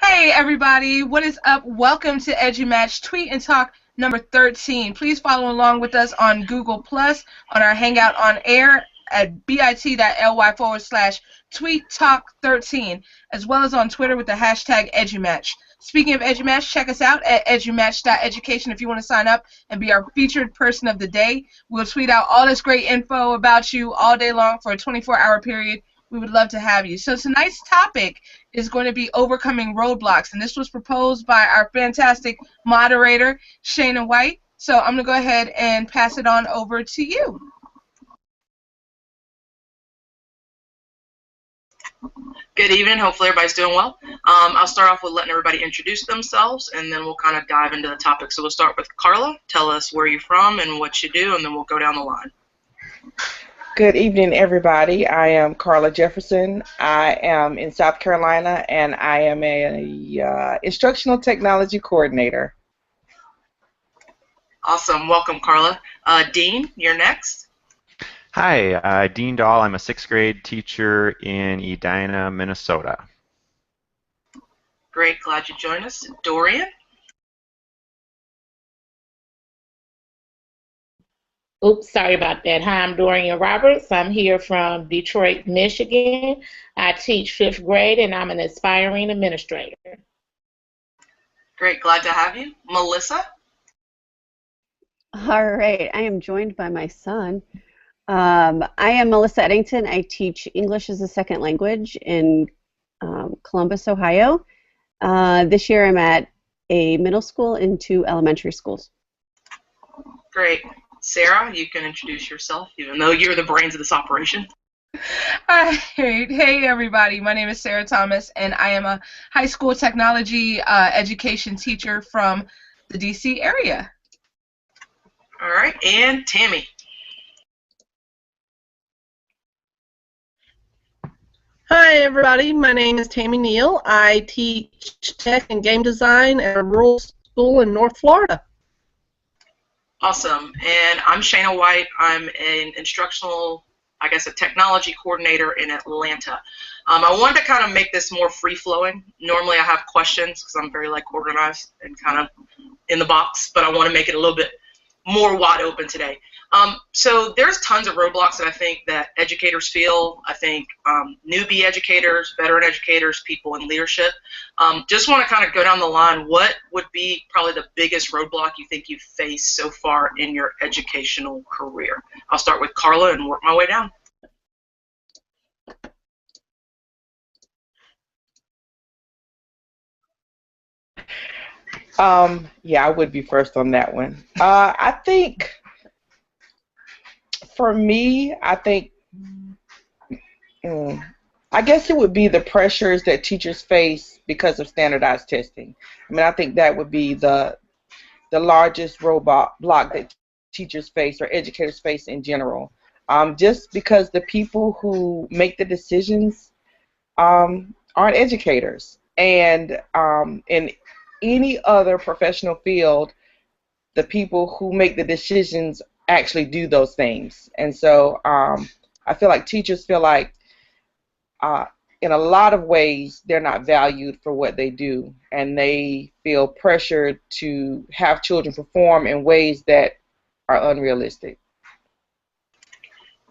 Hey everybody, what is up? Welcome to EduMatch Tweet and Talk number 13. Please follow along with us on Google Plus on our Hangout on Air at bit.ly/tweet talk 13, as well as on Twitter with the hashtag EduMatch. Speaking of EduMatch, check us out at edumatch.education if you want to sign up and be our featured person of the day. We'll tweet out all this great info about you all day long for a 24-hour period. We would love to have you. So tonight's topic is going to be overcoming roadblocks, and this was proposed by our fantastic moderator, Shana White. So I'm going to go ahead and pass it on over to you. Good evening. Hopefully everybody's doing well. I'll start off with letting everybody introduce themselves, and then we'll kind of dive into the topic. So we'll start with Carla. Tell us where you're from and what you do, and then we'll go down the line. Good evening, everybody. I am Carla Jefferson. I am in South Carolina, and I am a instructional technology coordinator. Awesome. Welcome, Carla. Dean, you're next. Hi, Dean Dahl. I'm a 6th grade teacher in Edina, Minnesota. Great. Glad you joined us. Dorian. Oops, sorry about that. Hi, I'm Dorian Roberts. I'm here from Detroit, Michigan. I teach 5th grade, and I'm an aspiring administrator. Great. Glad to have you. Melissa. All right. I am joined by my son. I am Melissa Eddington. I teach English as a second language in Columbus, Ohio. This year I'm at a middle school and 2 elementary schools. Great. Sarah, you can introduce yourself, even though you're the brains of this operation. All right. Hey, everybody. My name is Sarah Thomas, and I am a high school technology education teacher from the D.C. area. All right. And Tammy. Hi, everybody. My name is Tammy Neil. I teach tech and game design at a rural school in North Florida. Awesome. And I'm Shana White. I'm an instructional, I guess, a technology coordinator in Atlanta. I wanted to kind of make this more free-flowing. Normally I have questions because I'm very organized and kind of in the box, but I want to make it a little bit more wide open today. So there's tons of roadblocks that I think that educators feel. I think newbie educators, veteran educators, people in leadership. Just want to kind of go down the line. What would be probably the biggest roadblock you think you've faced so far in your educational career? I'll start with Carla and work my way down. Yeah, I would be first on that one. I think for me, I guess it would be the pressures that teachers face because of standardized testing. I mean, I think that would be the largest roadblock that teachers face or educators face in general. Just because the people who make the decisions aren't educators. And in any other professional field, the people who make the decisions actually do those things. And so I feel like teachers feel like in a lot of ways they're not valued for what they do, and they feel pressured to have children perform in ways that are unrealistic.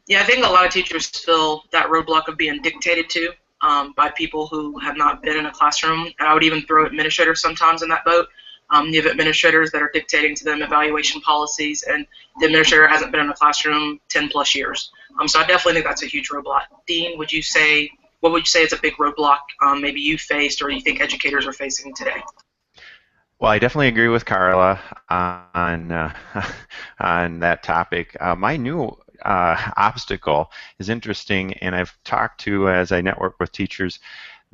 Yeah, I think a lot of teachers feel that roadblock of being dictated to by people who have not been in a classroom, and I would even throw administrators sometimes in that boat. You have administrators that are dictating to them evaluation policies, and the administrator hasn't been in a classroom 10 plus years. So I definitely think that's a huge roadblock. Dean, what would you say is a big roadblock maybe you faced or you think educators are facing today? Well, I definitely agree with Carla on on that topic. My new obstacle is interesting, and I've talked to, as I network with teachers,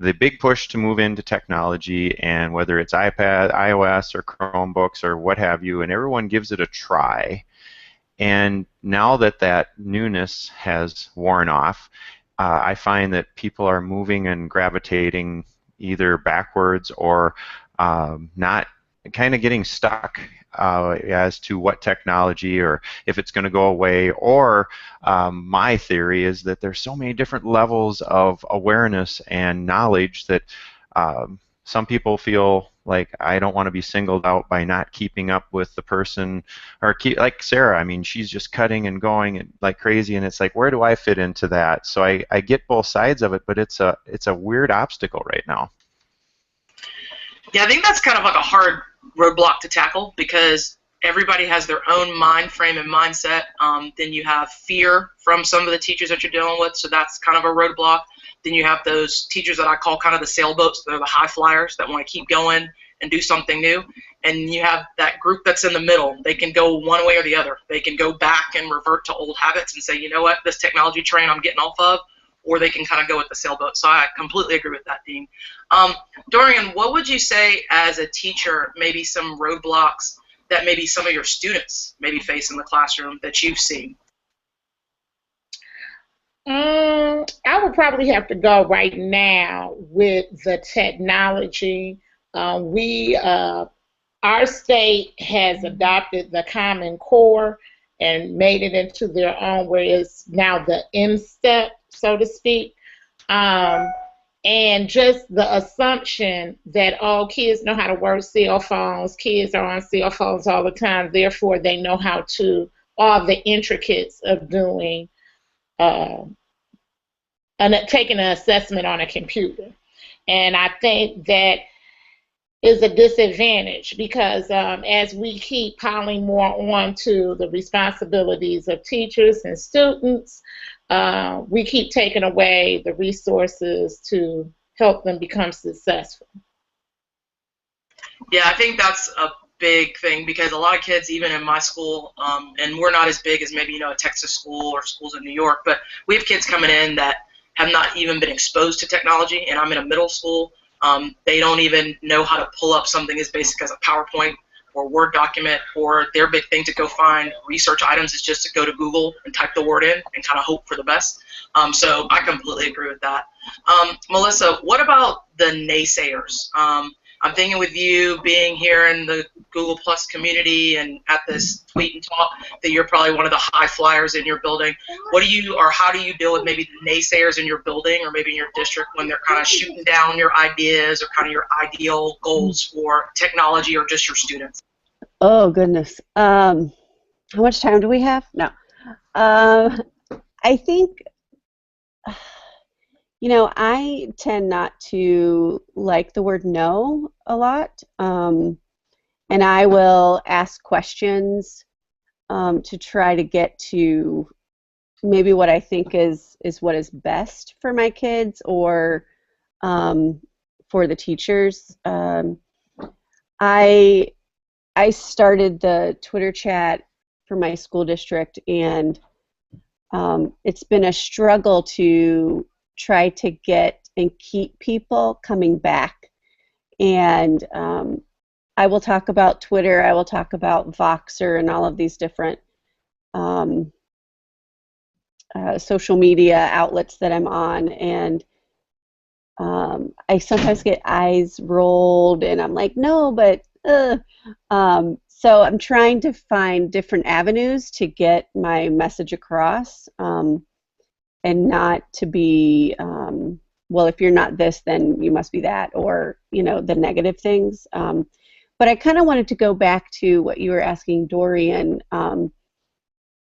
the big push to move into technology, and whether it's iPad, iOS, or Chromebooks, or what have you, and everyone gives it a try. And now that that newness has worn off, I find that people are moving and gravitating either backwards or not, kind of getting stuck as to what technology or if it's going to go away. Or my theory is that there's so many different levels of awareness and knowledge that some people feel like I don't want to be singled out by not keeping up with the person, or like Sarah. I mean, she's just cutting and going like crazy, and it's like, where do I fit into that? So I get both sides of it, but it's a weird obstacle right now. Yeah, I think that's kind of like a hard roadblock to tackle because everybody has their own mind frame and mindset. Then you have fear from some of the teachers that you're dealing with, so that's kind of a roadblock. Then you have those teachers that I call kind of the sailboats. They're the high flyers that want to keep going and do something new. And you have that group that's in the middle. They can go one way or the other. They can go back and revert to old habits and say, you know what, this technology train I'm getting off of, or they can kind of go with the sailboat. So I completely agree with that, Dean. Dorian, what would you say as a teacher, maybe some roadblocks that maybe some of your students maybe face in the classroom that you've seen? I would probably have to go right now with the technology. Our state has adopted the Common Core and made it into their own, where it's now the M-step, so to speak. And just the assumption that all kids know how to work cell phones, kids are on cell phones all the time, therefore they know how to, all the intricacies of doing, taking an assessment on a computer. And I think that is a disadvantage because as we keep piling more onto the responsibilities of teachers and students, we keep taking away the resources to help them become successful. Yeah, I think that's a big thing because a lot of kids, even in my school, and we're not as big as maybe a Texas school or schools in New York, but we have kids coming in that have not even been exposed to technology, and I'm in a middle school. They don't even know how to pull up something as basic as a PowerPoint or Word document, or their big thing to go find research items is just to go to Google and type the word in and kind of hope for the best. So I completely agree with that. Melissa, what about the naysayers? I'm thinking with you being here in the Google Plus community and at this tweet and talk that you're probably one of the high flyers in your building. How do you deal with maybe the naysayers in your building or maybe in your district when they're kind of shooting down your ideas or kind of your ideal goals for technology or just your students? Oh, goodness. How much time do we have? No. I think, I tend not to like the word no a lot, and I will ask questions to try to get to maybe what I think is what is best for my kids or for the teachers. I started the Twitter chat for my school district, and it's been a struggle to try to get and keep people coming back. And I will talk about Twitter, I will talk about Voxer and all of these different social media outlets that I'm on, and I sometimes get eyes rolled and I'm like, no, but so I'm trying to find different avenues to get my message across, and not to be, well, if you're not this, then you must be that, or, the negative things. But I kind of wanted to go back to what you were asking, Dorian.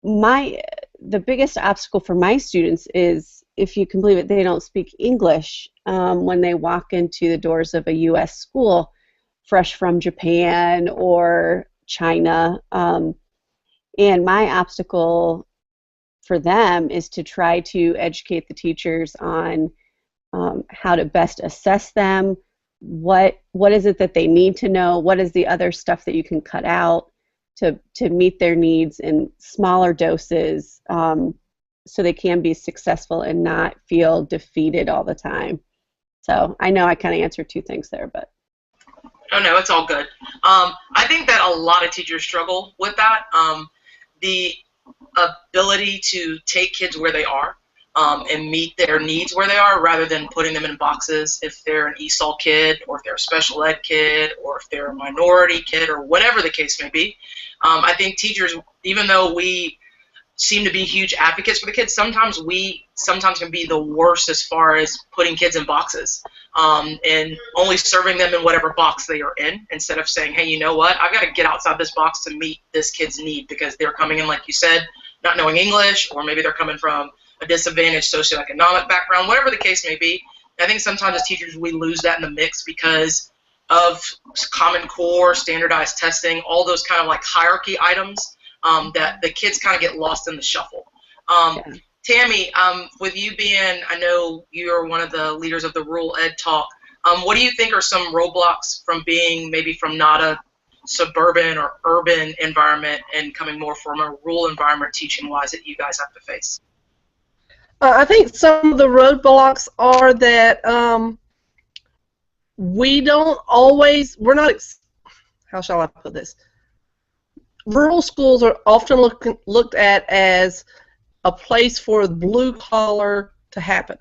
The biggest obstacle for my students is, if you can believe it, they don't speak English when they walk into the doors of a U.S. school, fresh from Japan or China. And my obstacle for them is to try to educate the teachers on how to best assess them, what is it that they need to know, what is the other stuff that you can cut out to meet their needs in smaller doses, so they can be successful and not feel defeated all the time. So I know I kind of answered two things there, but. Oh, no, it's all good. I think that a lot of teachers struggle with that. The ability to take kids where they are and meet their needs where they are, rather than putting them in boxes if they're an ESOL kid or if they're a special ed kid or if they're a minority kid or whatever the case may be. I think teachers, even though we seem to be huge advocates for the kids. Sometimes we can be the worst as far as putting kids in boxes and only serving them in whatever box they are in, instead of saying, hey, you know what, I've got to get outside this box to meet this kid's need, because they're coming in, like you said, not knowing English, or maybe they're coming from a disadvantaged socioeconomic background, whatever the case may be. I think sometimes as teachers we lose that in the mix because of Common Core, standardized testing, all those kind of like hierarchy items, that the kids kind of get lost in the shuffle. Tammy, with you being, I know you're one of the leaders of the Rural Ed Talk, what do you think are some roadblocks from being maybe from not a suburban or urban environment and coming more from a rural environment teaching-wise that you guys have to face? I think some of the roadblocks are that we don't always, we're not, how shall I put this? Rural schools are often looked at as a place for blue collar to happen.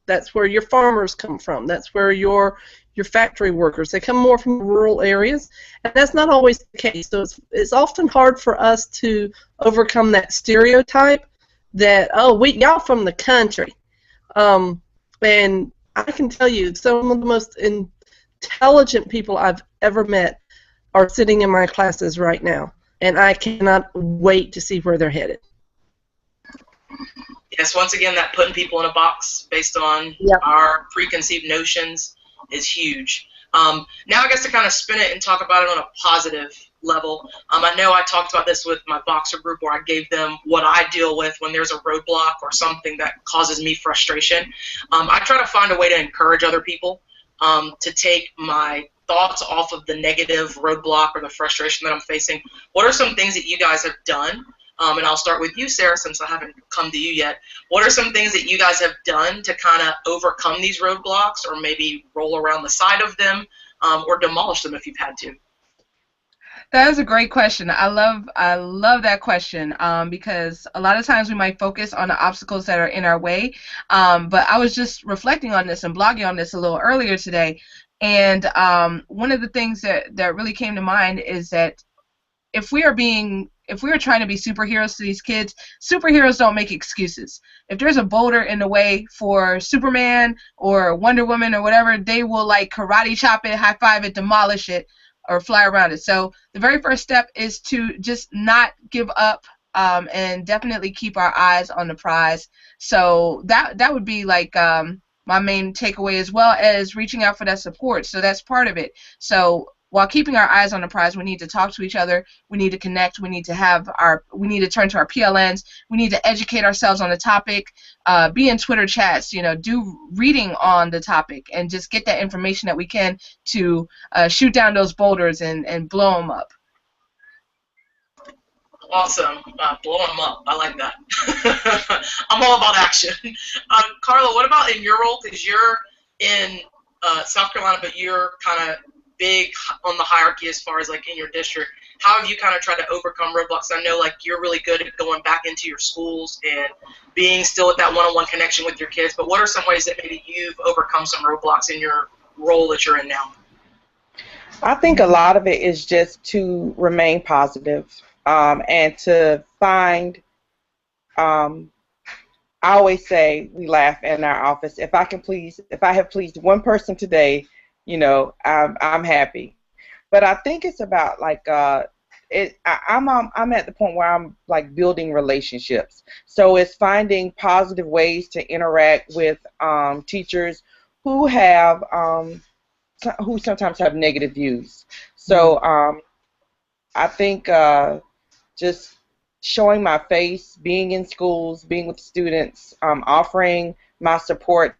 That's where your farmers come from. That's where your factory workers, they come more from rural areas, and that's not always the case. So it's often hard for us to overcome that stereotype that, oh, y'all from the country. And I can tell you, some of the most intelligent people I've ever met are sitting in my classes right now, and I cannot wait to see where they're headed. Yes, once again, that putting people in a box based on our preconceived notions is huge. Now I guess to kind of spin it and talk about it on a positive level, I know I talked about this with my Boxer group where I gave them what I deal with when there's a roadblock or something that causes me frustration. I try to find a way to encourage other people to take my thoughts off of the negative roadblock or the frustration that I'm facing. What are some things that you guys have done? And I'll start with you, Sarah, since I haven't come to you yet. What are some things that you guys have done to kind of overcome these roadblocks, or maybe roll around the side of them, or demolish them if you've had to? That is a great question. I love that question because a lot of times we might focus on the obstacles that are in our way. But I was just reflecting on this and blogging on this a little earlier today, and one of the things that really came to mind is that if we are trying to be superheroes to these kids, superheroes don't make excuses. If there's a boulder in the way for Superman or Wonder Woman or whatever, they will like karate chop it, high five it, demolish it, or fly around it. So the very first step is to just not give up and definitely keep our eyes on the prize. So that would be like my main takeaway, as well as reaching out for that support. So that's part of it. So while keeping our eyes on the prize, we need to talk to each other, we need to connect, we need to turn to our PLNs, we need to educate ourselves on the topic, be in Twitter chats, do reading on the topic, and just get that information that we can to shoot down those boulders and blow them up. Awesome. Blow them up. I like that. I'm all about action. Carla, what about in your role? Because you're in South Carolina, but you're kind of big on the hierarchy as far as like in your district. How have you kind of tried to overcome roadblocks? I know like you're really good at going back into your schools and being still with that one-on-one connection with your kids, but what are some ways that maybe you've overcome some roadblocks in your role that you're in now? I think a lot of it is just to remain positive and to find, I always say, we laugh in our office, if I have pleased one person today, I'm happy. But I think it's about like I'm at the point where I'm like building relationships. So it's finding positive ways to interact with teachers who have who sometimes have negative views. So I think just showing my face, being in schools, being with students, offering my support.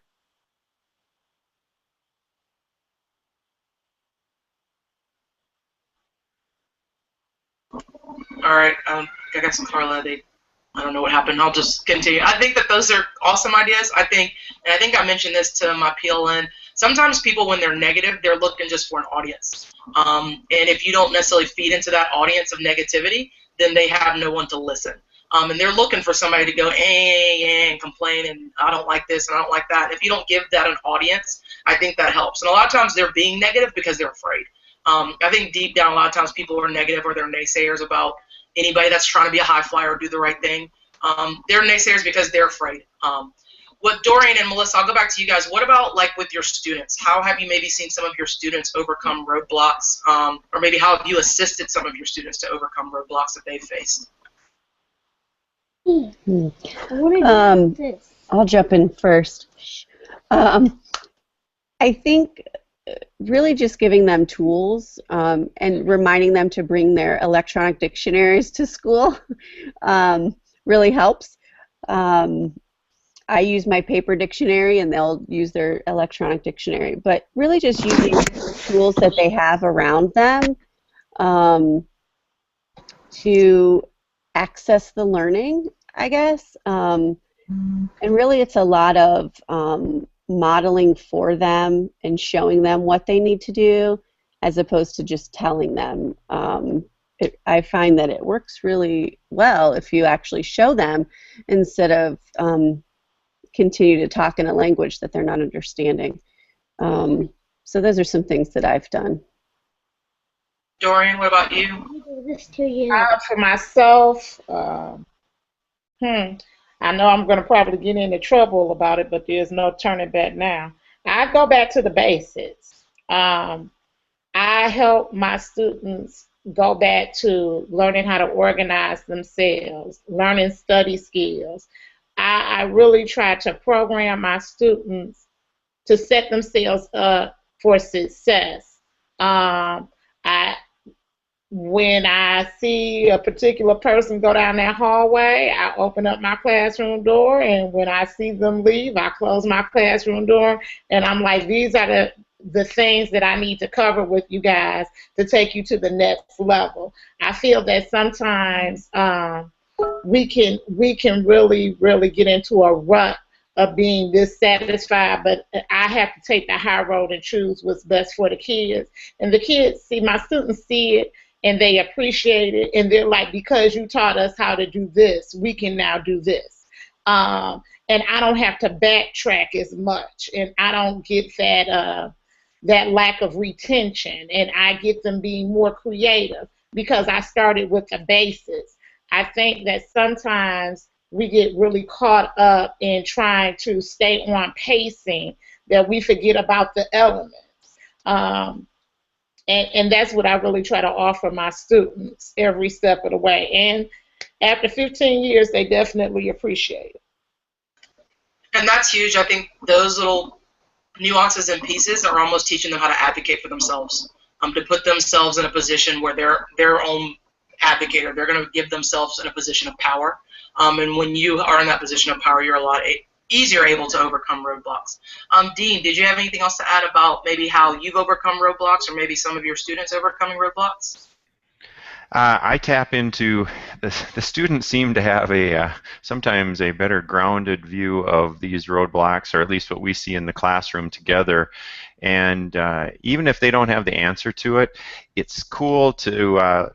All right, I guess Carla, I don't know what happened. I'll just continue. I think that those are awesome ideas. I think I mentioned this to my PLN. Sometimes people, when they're negative, they're looking just for an audience. And if you don't necessarily feed into that audience of negativity, then they have no one to listen. And they're looking for somebody to go, and complain, and I don't like this, and I don't like that. And if you don't give that an audience, I think that helps. And a lot of times they're being negative because they're afraid. I think deep down, a lot of times people are negative or they're naysayers about anybody that's trying to be a high flyer or do the right thing. They're naysayers because they're afraid. What Dorian and Melissa, I'll go back to you guys. What about like with your students? How have you maybe seen some of your students overcome roadblocks, or maybe how have you assisted some of your students to overcome roadblocks that they've faced? I'll jump in first. I think really just giving them tools and reminding them to bring their electronic dictionaries to school really helps. I use my paper dictionary and they'll use their electronic dictionary, but really just using tools that they have around them to access the learning, I guess. And really it's a lot of modeling for them and showing them what they need to do as opposed to just telling them. I find that it works really well if you actually show them instead of continue to talk in a language that they're not understanding. So those are some things that I've done. Dorian, what about you? For myself, I know I'm going to probably get into trouble about it, but there's no turning back now. I go back to the basics. I help my students go back to learning how to organize themselves, learning study skills. I really try to program my students to set themselves up for success. When I see a particular person go down that hallway, I open up my classroom door, and when I see them leave, I close my classroom door, and I'm like, these are the things that I need to cover with you guys to take you to the next level. I feel that sometimes we can really get into a rut of being dissatisfied, but I have to take the high road and choose what's best for the kids. And the kids my students see it, and they appreciate it, and they're like, because you taught us how to do this, we can now do this. And I don't have to backtrack as much, and I don't get that lack of retention, and I get them being more creative because I started with the basics. I think that sometimes we get really caught up in trying to stay on pacing that we forget about the elements. And that's what I really try to offer my students every step of the way. And after 15 years, they definitely appreciate it. And that's huge. I think those little nuances and pieces are almost teaching them how to advocate for themselves, to put themselves in a position where they're their own advocator. They're going to give themselves in a position of power. And when you are in that position of power, you're a lot easier able to overcome roadblocks. Dean, did you have anything else to add about maybe how you've overcome roadblocks or maybe some of your students overcoming roadblocks? I tap into the students seem to have sometimes a better grounded view of these roadblocks, or at least what we see in the classroom together. And even if they don't have the answer to it, it's cool to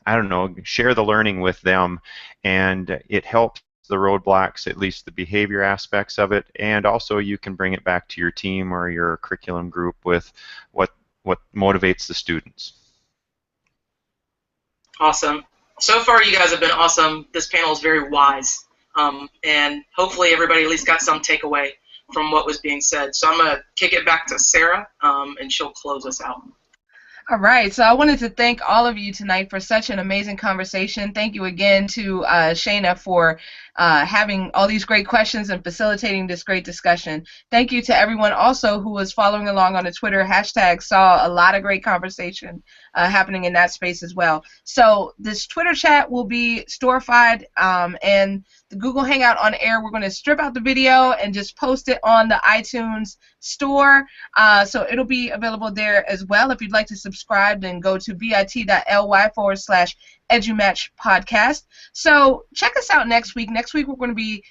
I don't know, share the learning with them, and it helps the roadblocks, at least the behavior aspects of it, and also you can bring it back to your team or your curriculum group with what motivates the students. Awesome. So far, you guys have been awesome. This panel is very wise, and hopefully everybody at least got some takeaway from what was being said. So I'm going to kick it back to Sarah, and she'll close us out. All right, so I wanted to thank all of you tonight for such an amazing conversation. Thank you again to Shana for having all these great questions and facilitating this great discussion. Thank you to everyone also who was following along on the Twitter hashtag. Saw a lot of great conversation happening in that space as well. So this Twitter chat will be storified, and the Google Hangout on air, we're going to strip out the video and just post it on the iTunes store. So it'll be available there as well. If you'd like to subscribe, then go to bit.ly/EduMatchPodcast. So check us out next week. Next week we're going to be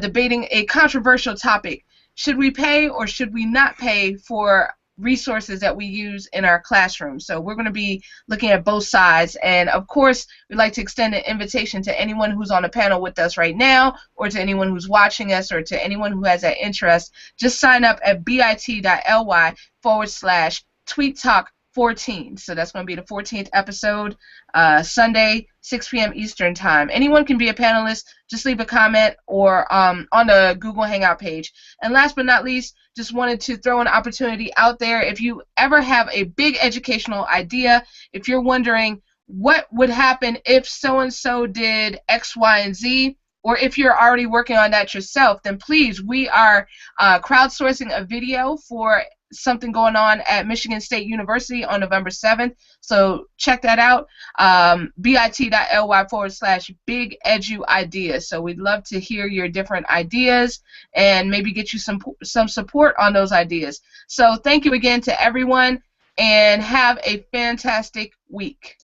debating a controversial topic. Should we pay or should we not pay for resources that we use in our classroom? So we're going to be looking at both sides, and of course we'd like to extend an invitation to anyone who's on the panel with us right now, or to anyone who's watching us, or to anyone who has that interest. Just sign up at bit.ly/tweettalk 14. So that's going to be the 14th episode, Sunday, 6 p.m. Eastern Time. Anyone can be a panelist. Just leave a comment or on the Google Hangout page. And last but not least, just wanted to throw an opportunity out there. If you ever have a big educational idea, if you're wondering what would happen if so-and-so did X, Y, and Z, or if you're already working on that yourself, then please, we are crowdsourcing a video for something going on at Michigan State University on November 7th. So check that out, bit.ly/bigeduideas. So we'd love to hear your different ideas and maybe get you some support on those ideas. So thank you again to everyone, and have a fantastic week.